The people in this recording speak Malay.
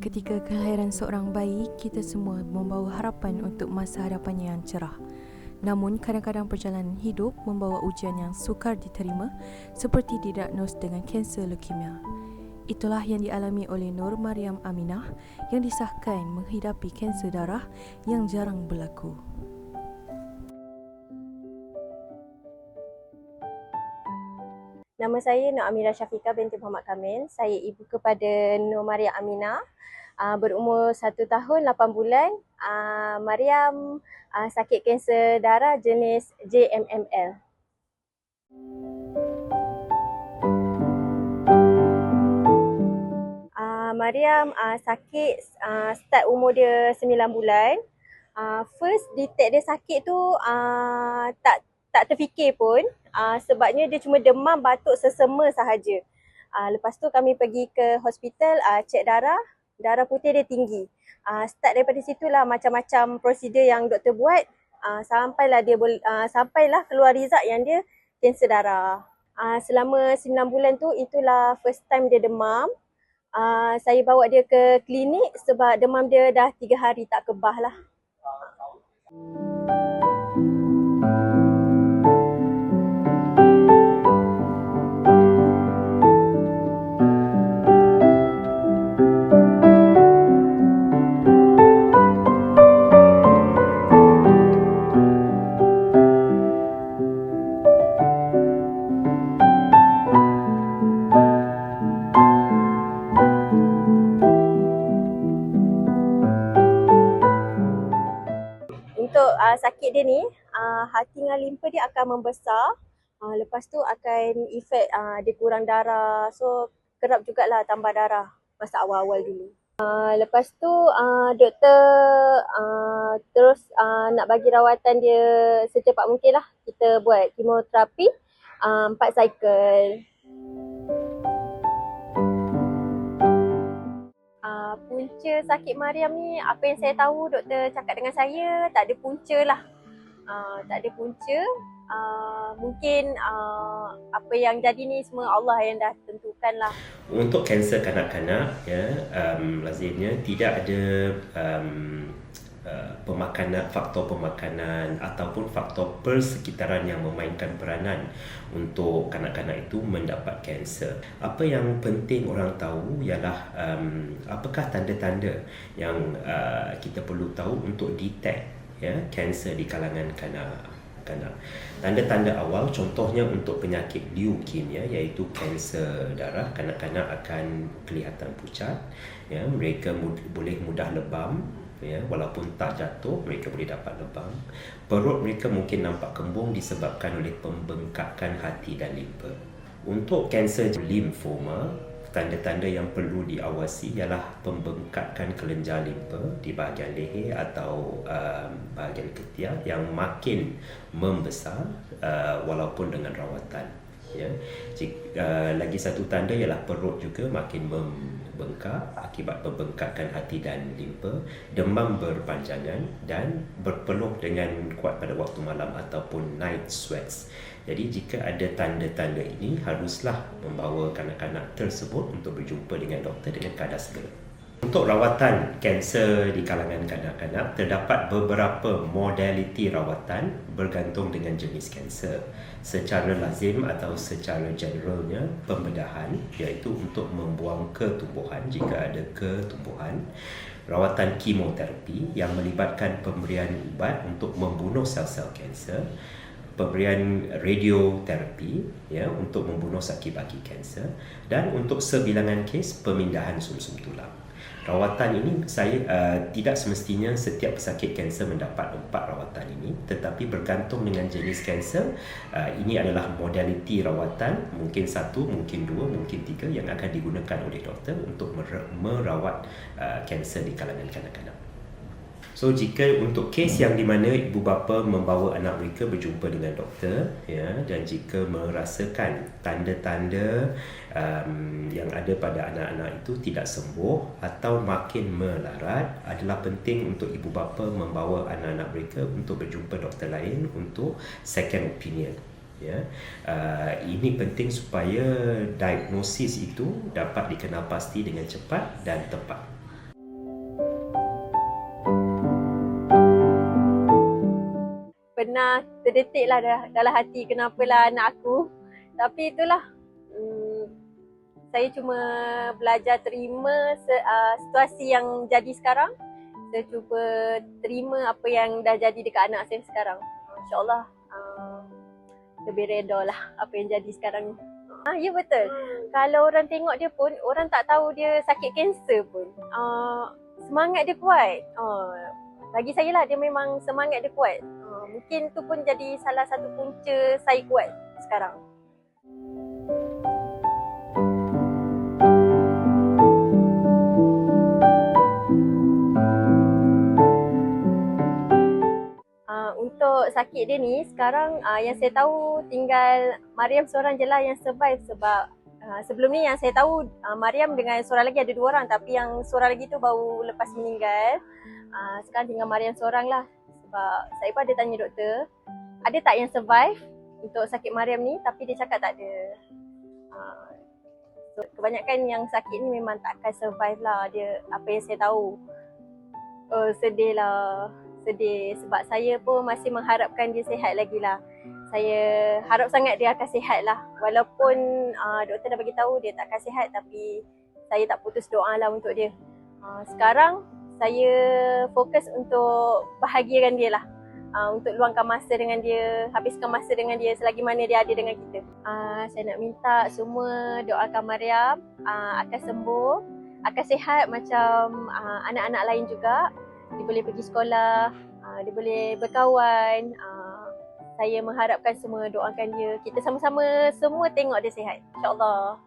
Ketika kelahiran seorang bayi, kita semua membawa harapan untuk masa hadapannya yang cerah. Namun, kadang-kadang perjalanan hidup membawa ujian yang sukar diterima, seperti didiagnos dengan kanser leukemia. Itulah yang dialami oleh Nur Mariam Aminah yang disahkan menghidapi kanser darah yang jarang berlaku. Nama saya Nur Amira Syafiqah binti Muhammad Kamil. Saya ibu kepada Nur Mariam Aminah, berumur 1 tahun 8 bulan. Mariam sakit kanser darah jenis JMML. Mariam sakit start umur dia 9 bulan. First detect dia sakit tu tak terfikir pun, sebabnya dia cuma demam, batuk, sesema sahaja. Lepas tu kami pergi ke hospital, cek darah putih dia tinggi. Start daripada situlah macam-macam prosedur yang doktor buat, sampailah keluar result yang dia kanser darah. Selama 9 bulan tu itulah first time dia demam. Saya bawa dia ke klinik sebab demam dia dah 3 hari tak kebah lah. Untuk sakit dia ni, hati dengan limpa dia akan membesar. Lepas tu akan efek dia kurang darah. So kerap jugalah tambah darah masa awal-awal dulu. Lepas tu doktor terus nak bagi rawatan dia secepat mungkin lah. Kita buat kemoterapi 4 cycle. Punca sakit Mariam ni, apa yang saya tahu doktor cakap dengan saya, tak ada punca lah. Tak ada punca. Mungkin apa yang jadi ni semua Allah yang dah tentukan lah. Untuk kanser kanak-kanak, lazimnya tidak ada faktor pemakanan ataupun faktor persekitaran yang memainkan peranan untuk kanak-kanak itu mendapat kanser. Apa yang penting orang tahu ialah apakah tanda-tanda yang kita perlu tahu untuk detect kanser di kalangan kanak-kanak. Tanda-tanda awal contohnya untuk penyakit leukemia iaitu kanser darah, kanak-kanak akan kelihatan pucat, mereka boleh mudah lebam, walaupun tak jatuh mereka boleh dapat lebam. Perut mereka mungkin nampak kembung disebabkan oleh pembengkakan hati dan limpa. Untuk kanser limfoma, tanda-tanda yang perlu diawasi ialah pembengkakan kelenjar limpa di bahagian leher atau bahagian ketiak yang makin membesar walaupun dengan rawatan. Lagi satu tanda ialah perut juga makin membengkak akibat pembengkakan hati dan limpa, demam berpanjangan dan berpeluh dengan kuat pada waktu malam ataupun night sweats. Jadi jika ada tanda-tanda ini, haruslah membawa kanak-kanak tersebut untuk berjumpa dengan doktor dengan keadaan segera. Untuk rawatan kanser di kalangan kanak-kanak, terdapat beberapa modaliti rawatan bergantung dengan jenis kanser. Secara lazim atau secara generalnya, pembedahan iaitu untuk membuang ketumbuhan jika ada ketumbuhan. Rawatan kemoterapi yang melibatkan pemberian ubat untuk membunuh sel-sel kanser. Pemberian radioterapi untuk membunuh saki-baki kanser, dan untuk sebilangan kes pemindahan sumsum tulang. Rawatan ini tidak semestinya setiap pesakit kanser mendapat 4 rawatan ini, tetapi bergantung dengan jenis kanser. Ini adalah modaliti rawatan, mungkin 1, mungkin 2, mungkin 3 yang akan digunakan oleh doktor untuk merawat kanser di kalangan kanak-kanak. So jika untuk kes yang di mana ibu bapa membawa anak mereka berjumpa dengan doktor, dan jika merasakan tanda-tanda yang ada pada anak-anak itu tidak sembuh atau makin melarat, adalah penting untuk ibu bapa membawa anak-anak mereka untuk berjumpa doktor lain untuk second opinion. Ini penting supaya diagnosis itu dapat dikenal pasti dengan cepat dan tepat. pernah terdetik lah dalam hati kenapalah anak aku. Tapi itulah, saya cuma belajar terima situasi yang jadi sekarang. Saya cuba terima apa yang dah jadi dekat anak saya sekarang. InsyaAllah lebih reda lah apa yang jadi sekarang ni. Ya betul. Kalau orang tengok dia pun, orang tak tahu dia sakit kanser pun. Semangat dia kuat. Bagi saya lah, dia memang semangat dia kuat. Mungkin tu pun jadi salah satu punca saya kuat sekarang. Untuk sakit dia ni, sekarang yang saya tahu tinggal Mariam seorang je lah yang survive. Sebab sebelum ni yang saya tahu Mariam dengan seorang lagi ada 2 orang, tapi yang seorang lagi tu baru lepas meninggal. Sekarang tinggal Mariam seorang lah. Sebab saya pun ada tanya doktor, ada tak yang survive untuk sakit Mariam ni, tapi dia cakap tak ada. So, kebanyakan yang sakit ni memang tak akan survive lah, dia apa yang saya tahu. Sedih lah, sedih sebab saya pun masih mengharapkan dia sihat lagi lah. Saya harap sangat dia akan sihat lah. Walaupun doktor dah bagi tahu dia tak akan sihat, tapi saya tak putus doa lah untuk dia. Sekarang saya fokus untuk bahagiakan dia lah. Untuk luangkan masa dengan dia, habiskan masa dengan dia selagi mana dia ada dengan kita. Saya nak minta semua doakan Mariam akan sembuh, akan sihat macam anak-anak lain juga. Dia boleh pergi sekolah, dia boleh berkawan. Saya mengharapkan semua doakan dia. Kita sama-sama semua tengok dia sihat, InsyaAllah.